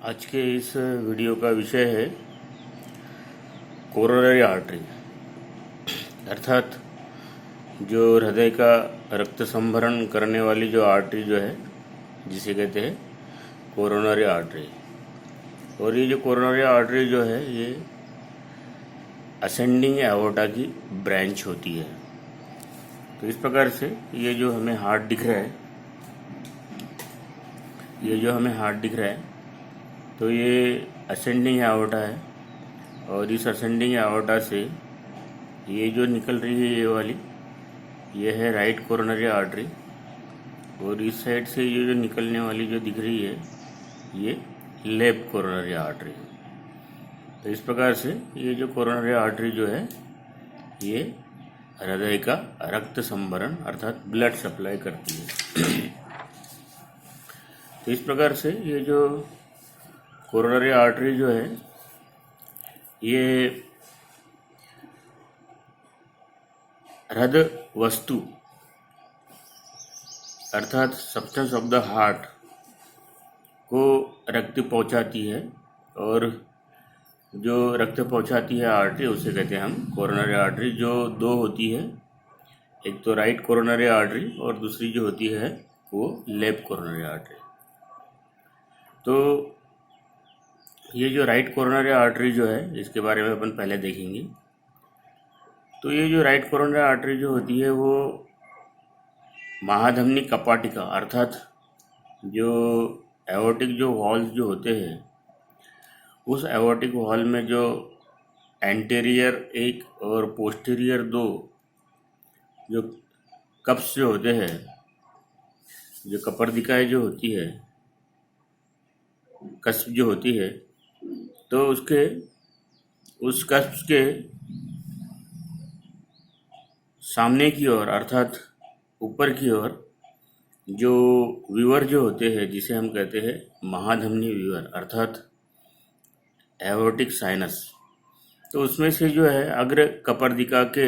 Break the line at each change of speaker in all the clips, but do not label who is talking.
आज के इस वीडियो का विषय है कोरोनरी आर्टरी, अर्थात जो हृदय का रक्त संभरण करने वाली जो आर्टरी जो है, जिसे कहते हैं कोरोनरी आर्टरी। और ये जो कोरोनरी आर्टरी जो है ये असेंडिंग एओर्टा की ब्रांच होती है। तो इस प्रकार से ये जो हमें हार्ट दिख रहा है, तो ये असेंडिंग एओर्टा है। और इस असेंडिंग एओर्टा से ये जो निकल रही है ये है राइट कोरोनरी आर्टरी। और इस साइड से ये जो निकलने वाली जो दिख रही है ये लेफ्ट कोरोनरी आर्टरी। तो इस प्रकार से ये जो कोरोनरी आर्टरी जो है ये हृदय का रक्त संभरण अर्थात ब्लड सप्लाई करती है। तो इस प्रकार से ये जो कोरोनरी आर्टरी जो है ये हृदय वस्तु अर्थात सब्सटेंस ऑफ द हार्ट को रक्त पहुंचाती है। और जो रक्त पहुंचाती है आर्टरी उसे कहते हैं हम कोरोनरी आर्टरी, जो दो होती है, एक तो राइट कोरोनरी आर्टरी और दूसरी जो होती है वो लेफ्ट कोरोनरी आर्टरी। तो ये जो राइट कोरोनरी आर्टरी जो है इसके बारे में अपन पहले देखेंगे। तो ये जो राइट कोरोनरी आर्टरी जो होती है वो महाधमनी कपाटिका अर्थात जो एओर्टिक जो वॉल्स जो होते हैं उस एओर्टिक वॉल में जो एंटीरियर एक और पोस्टीरियर दो जो कप्स जो होते हैं, जो कपर्दिकाएं जो होती है, कस्प जो होती है, तो उस कस्प के सामने की ओर अर्थात ऊपर की ओर जो व्यूअर जो होते हैं जिसे हम कहते हैं महाधमनी व्यूअर अर्थात एओर्टिक साइनस, तो उसमें से जो है अग्र कपर्दिका के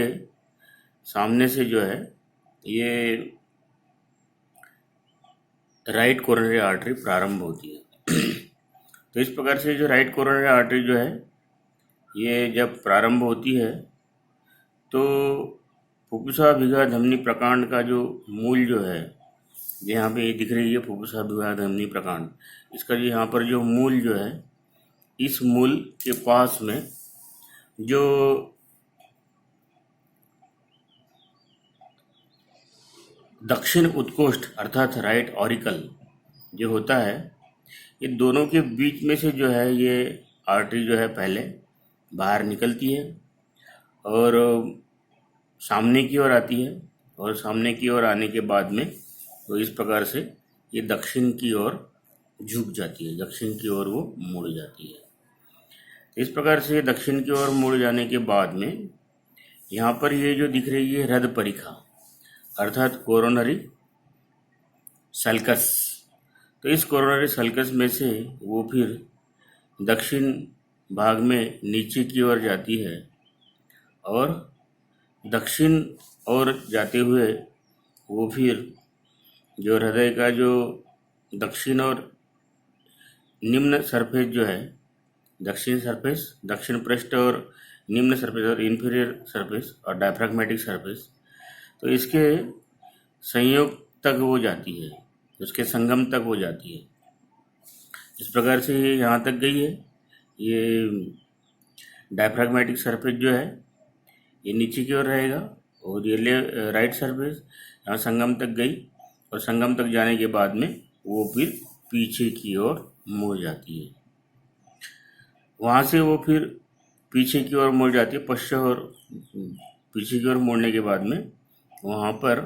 सामने से जो है ये राइट कोरोनरी आर्टरी प्रारंभ होती है। तो इस प्रकार से जो राइट कोरोनरी आर्टरी जो है ये जब प्रारंभ होती है तो फुफ्फुसा भिगा धमनी प्रकांड का जो मूल जो है, यहाँ पे ये दिख रही है फुफ्फुसा भिगा धमनी प्रकांड, इसका जो यहाँ पर जो मूल जो है, इस मूल के पास में जो दक्षिण उत्कोष्ठ अर्थात राइट ऑरिकल जो होता है, ये दोनों के बीच में से जो है ये आर्टरी जो है पहले बाहर निकलती है और सामने की ओर आती है। और सामने की ओर आने के बाद में तो इस प्रकार से ये दक्षिण की ओर झुक जाती है, दक्षिण की ओर वो मुड़ जाती है। इस प्रकार से दक्षिण की ओर मुड़ जाने के बाद में यहाँ पर ये जो दिख रही है हृदय परिखा अर्थात कोरोनरी सल्कस, तो इस कोरोनरी सल्कस में से वो फिर दक्षिण भाग में नीचे की ओर जाती है और दक्षिण ओर जाते हुए वो फिर जो हृदय का जो दक्षिण और निम्न सरफेस जो है, दक्षिण सरफेस, दक्षिण पृष्ठ और निम्न सरफेस और इंफीरियर सरफेस और डायफ्रैग्मेटिक सरफेस, तो इसके संयोग तक वो जाती है, उसके संगम तक वो जाती है। इस प्रकार से ये यहाँ तक गई है। ये डायफ्रैग्मेटिक सरफेस जो है ये नीचे की ओर रहेगा और ये राइट सरफेस यहाँ संगम तक गई और संगम तक जाने के बाद में वो फिर पीछे की ओर मुड़ जाती है। वहाँ से वो फिर पीछे की ओर मुड़ जाती है, पीछे की ओर मुड़ने के बाद में वहाँ पर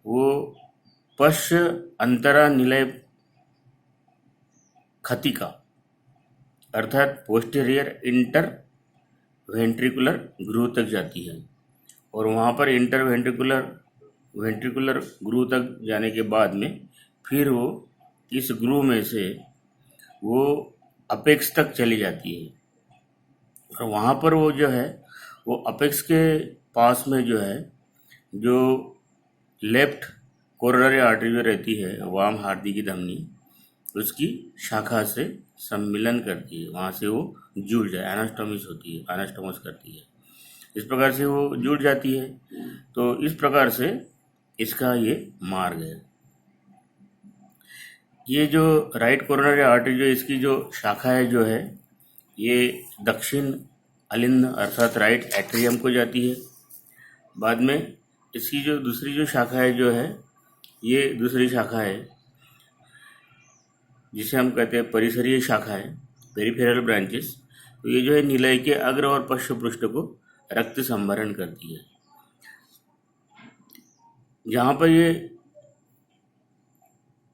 वो पश्च अंतरा निलय खतिका अर्थात पोस्टीरियर इंटर वेंट्रिकुलर ग्रू तक जाती है। और वहाँ पर इंटर वेंट्रिकुलर ग्रू तक जाने के बाद में फिर वो इस ग्रू में से वो अपेक्स तक चली जाती है। और वहाँ पर वो जो है वो अपेक्स के पास में जो है जो लेफ्ट कोरोनरी आर्टरी जो रहती है वाम हार्दी की धमनी, उसकी शाखा से सम्मिलन करती है, वहाँ से वो जुड़ जाए, एनास्टोमिस होती है, एनास्टोमस करती है, इस प्रकार से वो जुड़ जाती है। तो इस प्रकार से इसका ये मार्ग है। ये जो राइट कोरोनरी आर्टरी जो इसकी जो शाखा है जो है ये दक्षिण अलिंद अर्थात राइट एट्रियम को जाती है। बाद में इसकी जो दूसरी जो शाखा है जो है ये दूसरी शाखा है जिसे हम कहते हैं परिसरीय शाखा है, पेरिफेरल ब्रांचेस। तो ये जो है निलय के अग्र और पश्च पृष्ठ को रक्त संभरण करती है। जहाँ पर ये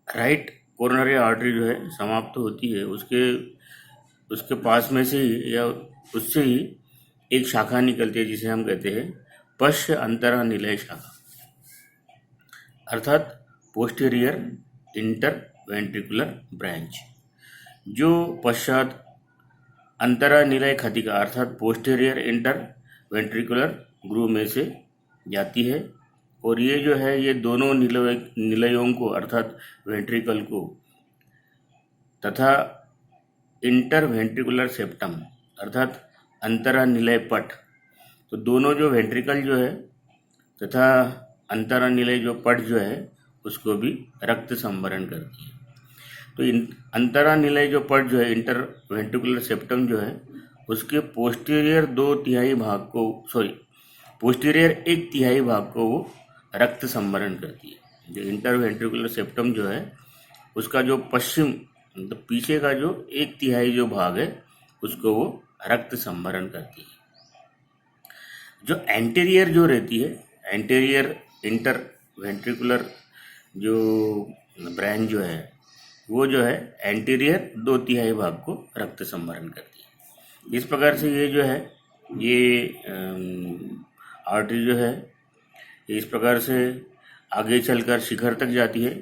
राइट कोरोनरी आर्टरी जो है समाप्त होती है उसके उसके पास में से ही या उससे ही एक शाखा निकलती है जिसे हम कहते हैं पश्च अंतरा निलय शाखा अर्थात पोस्टीरियर इंटर वेंट्रिकुलर ब्रांच, जो पश्चात अंतरा निलय खतिका अर्थात पोस्टीरियर इंटर वेंट्रिकुलर ग्रूव में से जाती है। और ये जो है ये दोनों निलयों को अर्थात वेंट्रिकल को तथा इंटर वेंट्रिकुलर सेप्टम अर्थात अंतरा निलय पट, तो दोनों जो वेंट्रिकल जो है तथा अंतरा निलय जो पट जो है उसको भी रक्त संभरण करती है। तो अंतरा निलय जो पट जो है इंटर वेंट्रिकुलर सेप्टम जो है उसके पोस्टीरियर 2/3 भाग को पोस्टीरियर 1/3 भाग को वो रक्त संभरण करती है। जो इंटर वेंट्रिकुलर सेप्टम जो है उसका जो पश्चिम मतलब पीछे का जो 1/3 जो भाग है उसको वो रक्त संभरण करती है। जो एंटीरियर जो रहती है एंटीरियर इंटर वेंट्रिकुलर जो ब्रांच जो है वो जो है एंटीरियर 2/3 भाग को रक्त संभरण करती है। इस प्रकार से ये जो है ये आर्टरी जो है इस प्रकार से आगे चलकर शिखर तक जाती है,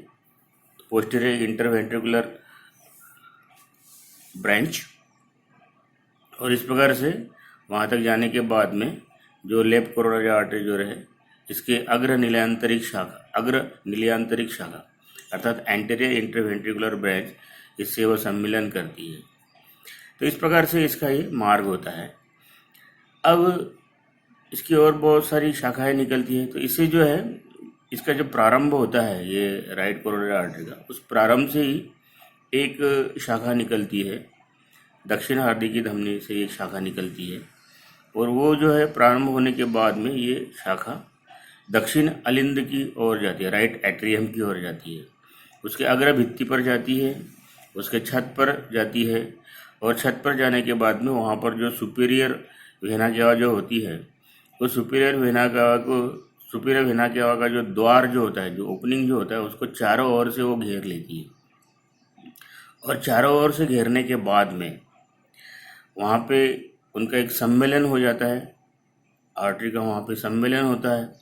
पोस्टीरियर इंटरवेंट्रिकुलर ब्रांच। और इस प्रकार से वहाँ तक जाने के बाद में जो लेफ्ट कोरोनरी आर्टरी जो रहे इसके अग्र निलयांतरिक शाखा अर्थात एंटीरियर इंटरवेंट्रिकुलर ब्रांच इससे वो सम्मिलन करती है। तो इस प्रकार से इसका ये मार्ग होता है। अब इसकी और बहुत सारी शाखाएं निकलती है। तो इससे जो है इसका जो प्रारंभ होता है ये राइट कोरोनरी आर्टरी का, उस प्रारंभ से ही एक शाखा निकलती है, दक्षिण हार्दी की धमनी से एक शाखा निकलती है। और वो जो है प्रारंभ होने के बाद में ये शाखा दक्षिण अलिंद की ओर जाती है, राइट एट्रियम की ओर जाती है, उसके अग्र भित्ति पर जाती है, उसके छत पर जाती है। और छत पर जाने के बाद में वहाँ पर जो सुपीरियर वेना केवा जो होती है वो सुपीरियर वेना केवा का जो द्वार जो होता है, जो ओपनिंग जो होता है उसको चारों ओर से वो घेर लेती है। और चारों ओर से घेरने के बाद में वहाँ पे उनका एक सम्मेलन हो जाता है, आर्टरी का वहाँ पे सम्मेलन होता है।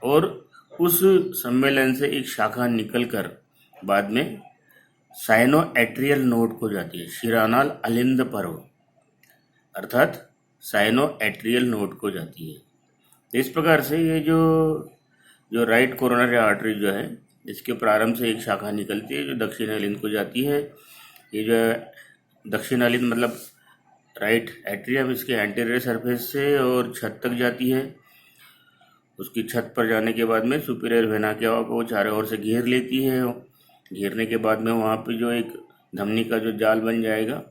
और उस सम्मेलन से एक शाखा निकलकर बाद में साइनो एट्रियल नोड को जाती है, शिरानाल अलिंद पर्व अर्थात साइनो एट्रियल नोड को जाती है। तो इस प्रकार से ये जो राइट कोरोनरी आर्टरी जो है इसके प्रारंभ से एक शाखा निकलती है जो दक्षिण अलिंद को जाती है। ये जो है दक्षिण अलिंद मतलब राइट एट्रियम इसके एंटीरियर सरफेस से और छत तक जाती है। उसकी छत पर जाने के बाद में सुपीरियर वेना केवा को चारों ओर से घेर लेती है। घेरने के बाद में वहाँ पे जो एक धमनी का जो जाल बन जाएगा,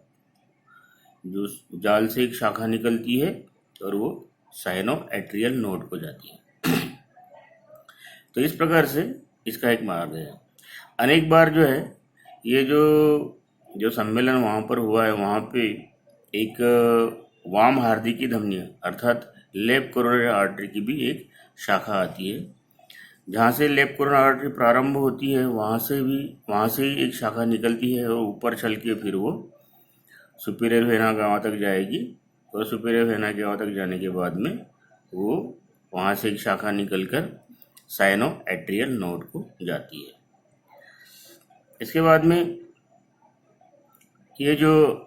जो जाल से एक शाखा निकलती है और वो साइनो एट्रियल नोड को जाती है। तो इस प्रकार से इसका एक मार्ग है। अनेक बार जो है ये जो सम्मेलन वहाँ पर हुआ है वहाँ पे एक वाम हार्दी की धमनी अर्थात लेफ्ट कोरोनरी आर्टरी की भी एक शाखा आती है। जहाँ से लेफ्ट कोरोनरी आर्टरी प्रारंभ होती है वहाँ से ही एक शाखा निकलती है और ऊपर चल के फिर वो सुपीरियर वेना केवा तक जाएगी। और सुपीरियर वेना केवा तक जाने के बाद में वो वहाँ से एक शाखा निकलकर साइनो एट्रियल नोड को जाती है। इसके बाद में ये जो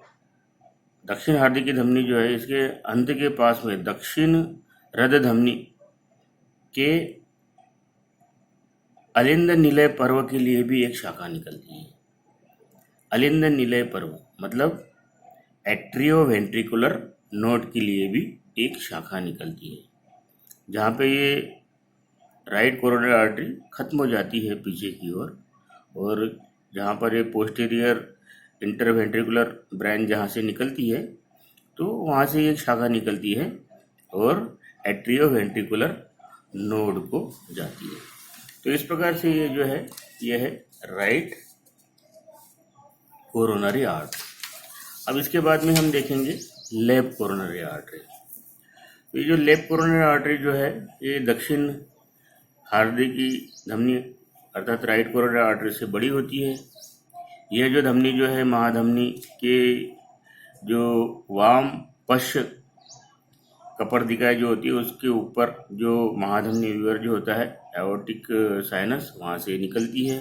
दक्षिण हार्दी की धमनी जो है इसके अंत के पास में दक्षिण हृदय धमनी के अलिंद निलय पर्व के लिए भी एक शाखा निकलती है। अलिंद निलय पर्व मतलब एट्रियोवेंट्रिकुलर नोड के लिए भी एक शाखा निकलती है, जहाँ पे ये राइट कोरोनरी आर्टरी खत्म हो जाती है पीछे की ओर, और जहाँ पर ये पोस्टीरियर इंटरवेंट्रिकुलर ब्रांच जहाँ से निकलती है, तो वहाँ से एक शाखा निकलती है और एट्रियोवेंट्रिकुलर नोड को जाती है। तो इस प्रकार से ये जो है ये है राइट कोरोनरी आर्टरी। अब इसके बाद में हम देखेंगे लेफ्ट कोरोनरी आर्टरी। तो ये जो लेफ्ट कोरोनरी आर्टरी जो है ये दक्षिण हार्दिक की धमनी अर्थात राइट कोरोनरी आर्टरी से बड़ी होती है। यह जो धमनी जो है महाधमनी के जो वाम पश्च कपर्दिका जो होती है उसके ऊपर जो महाधमनी विवर जो होता है एओर्टिक साइनस वहाँ से निकलती है,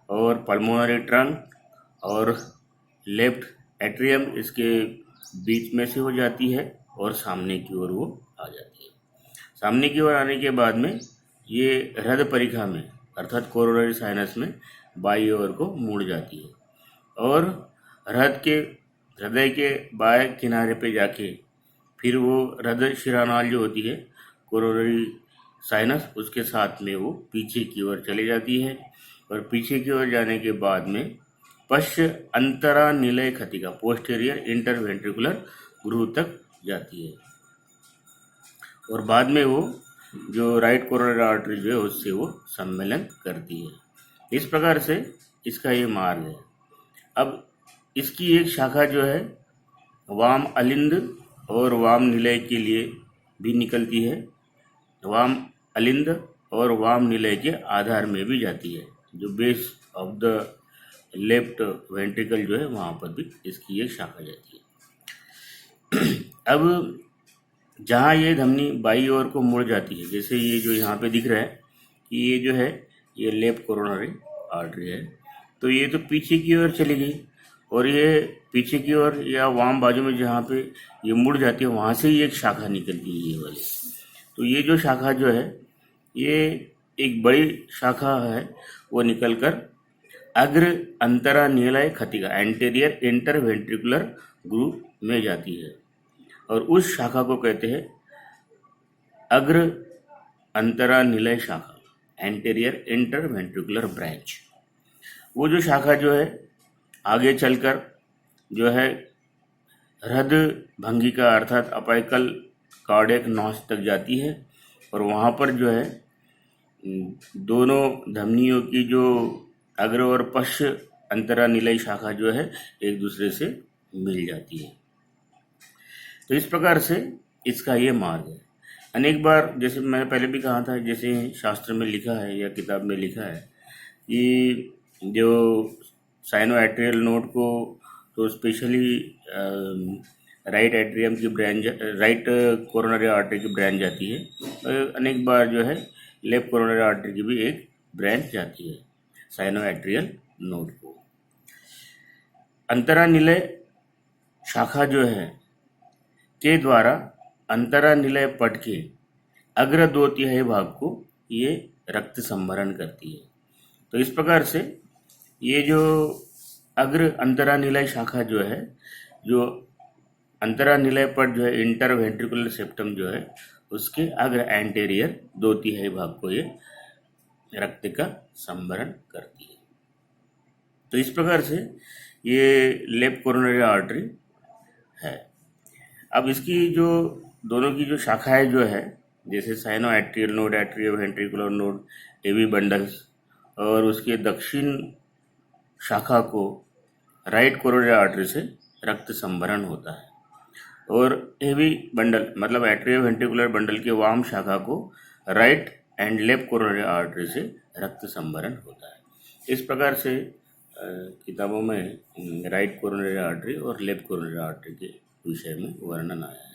और पल्मोनरी ट्रंक और लेफ्ट एट्रियम इसके बीच में से हो जाती है और सामने की ओर वो आ जाती है। सामने की ओर आने के बाद में ये हृदय परिखा में अर्थात कोरोनरी साइनस में बाई ओर को मुड़ जाती है, और हृदय के बाएं किनारे पे जाके फिर वो हृदय शिरानाल जो होती है कोरोनरी साइनस उसके साथ में वो पीछे की ओर चली जाती है, और पीछे की ओर जाने के बाद में पश्च अंतरा निलय खतिका पोस्टीरियर इंटरवेंट्रिकुलर ग्रूव तक जाती है, और बाद में वो जो राइट कोरोनरी आर्टरी जो है उससे वो सम्मेलन करती है। इस प्रकार से इसका ये मार्ग है। अब इसकी एक शाखा जो है वाम अलिंद और वाम निलय के लिए भी निकलती है। वाम अलिंद और वाम निलय के आधार में भी जाती है, जो base of the left ventricle जो है वहाँ पर भी इसकी एक शाखा जाती है। अब जहाँ ये धमनी बाई ओर को मुड़ जाती है, जैसे ये जो यहाँ पे दिख रहा है कि ये जो है ये लेफ्ट कोरोनरी आर्टरी है, तो ये तो पीछे की ओर चली गई, और ये पीछे की ओर या वाम बाजू में जहाँ पे ये मुड़ जाती है वहाँ से ही एक शाखा निकलती है ये वाली। तो ये जो शाखा जो है ये एक बड़ी शाखा है, वो निकलकर अग्र अंतरा निलय खतिका एंटेरियर इंटरवेंट्रिकुलर ग्रूव में जाती है, और उस शाखा को कहते हैं अग्र अंतरा निलय शाखा एंटेरियर इंटरवेंट्रिकुलर ब्रांच। वो जो शाखा जो है आगे चलकर जो है हृदय भंगिका अर्थात अपाइकल कार्डियक नॉच तक जाती है, और वहाँ पर जो है दोनों धमनियों की जो अग्र और पश्च अंतरा निलय शाखा जो है एक दूसरे से मिल जाती है। तो इस प्रकार से इसका ये मार्ग है। अनेक बार जैसे मैंने पहले भी कहा था, जैसे शास्त्र में लिखा है या किताब में लिखा है कि जो साइनोएट्रियल नोड को तो स्पेशली राइट एट्रियम की ब्रांच राइट कोरोनरी आर्टरी की ब्रांच जाती है, और अनेक बार जो है लेफ्ट कोरोनरी आर्टरी की भी एक ब्रांच जाती है साइनोएट्रियल नोड को। अंतरा निलय शाखा जो है के द्वारा अंतरा निलय पट के अग्र 2/3 भाग को ये रक्त संभरण करती है। तो इस प्रकार से ये जो अग्र अंतरा निलय शाखा जो है, जो अंतरा निलय पट जो है इंटरवेंट्रिकुलर सेप्टम जो है उसके अग्र एंटेरियर 2/3 भाग को ये रक्त का संभरण करती है। तो इस प्रकार से ये लेफ्ट कोरोनरी आर्टरी है। अब इसकी जो दोनों की जो शाखाएं जो है जैसे साइनोएट्रियल नोड, एट्रियोवेंट्रिकुलर नोड, एवी बंडल्स, और उसके दक्षिण शाखा को राइट कोरोनरी आर्टरी से रक्त संभरण होता है, और एवी बंडल मतलब एट्रियोवेंट्रिकुलर बंडल के वाम शाखा को right and left coronary artery से रक्त संभरण होता है। इस प्रकार से किताबों में राइट कोरोनरी आर्टरी और लेफ्ट कोरोनरी आर्टरी के विषय में वर्णन आया है।